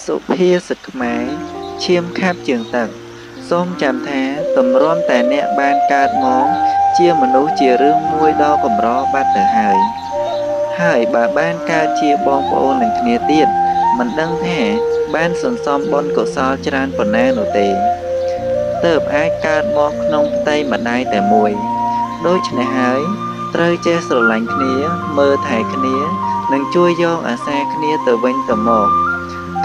សុភាសិតខ្មែរឈាមខាបជាងទឹកសូមចាំថាទម្រាំតែអ្នកបានកើតមកជាមនុស្សជារឿងមួយដ៏កម្របាត់ទៅហើយបើបានកើតជាបងប្អូននឹងគ្នាទៀតមិនដឹងថាបានសន្សំបុណ្យកុសលច្រើនប៉ុណ្ណានោះទេទើបអាចកើតមកក្នុងផ្ទៃម្ដាយតែមួយដូច្នេះហើយត្រូវចេះស្រឡាញ់គ្នាមើលថែគ្នានិងជួយយកអាសាគ្នាទៅវិញទៅមក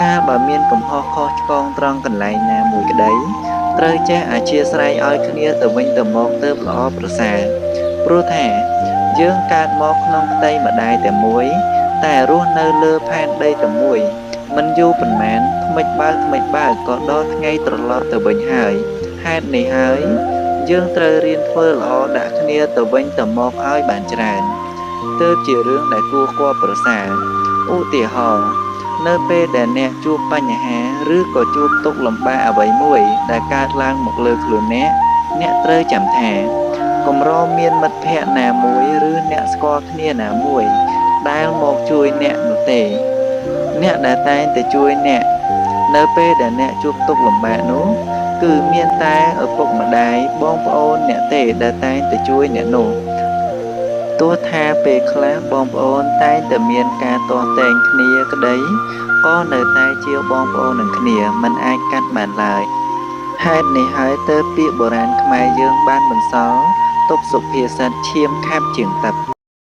កាលបើមានកំហុសខុសឆ្គងត្រង់កន្លែងណាមួយក្តីត្រូវចេះអធ្យាស្រ័យឲ្យគ្នាទៅវិញទៅមកទើបល្អប្រសើរព្រោះថាយើងកើតមកក្នុងផ្ទៃម្ដាយតែមួយតែរស់នៅលើផែនដីតែមួយមិនយូរប៉ុន្មានថ្មិចបើក៏ដល់ថ្ងៃត្រឡប់ទៅវិញហើយហេតុនេះហើយយើងត្រូវរៀនធ្វើល្អដាក់គ្នាទៅវិញទៅមកឲ្យបានច្រើនទើបជារឿងដែលគួរគប្បីប្រសើរឧទាហរណ៍នៅពេលដែលអ្នកជួបបញ្ហាឬក៏ជួបទុក្ខលំបាកអ្វីមួយដែលកើតឡើងមកលើខ្លួនអ្នកត្រូវចាំថាកម្រមានមិត្តភក្តិណាមួយឬអ្នកស្គាល់គ្នាណាមួយដែលមកជួយអ្នកនោះទេអ្នកដែលតែងតែជួយអ្នកនៅពេលដែលអ្នកជួបទុក្ខលំបាកនោះគឺមានតែឪពុកម្ដាយបងប្អូនអ្នកទេដែលតែងតែជួយអ្នកនោះទោះថាពេលខ្លះបងប្អូនតែងតែមានការទាស់ទែងគ្នាក្តីក៏នៅតែជាបងប្អូននឹងគ្នាមិនអាចកាត់បានឡើយហេតុនេះហើយទើបពាក្យបុរាណខ្មែរយើងបានបន្សល់ទុកសុភាសិតឈាមខាបជាងទឹក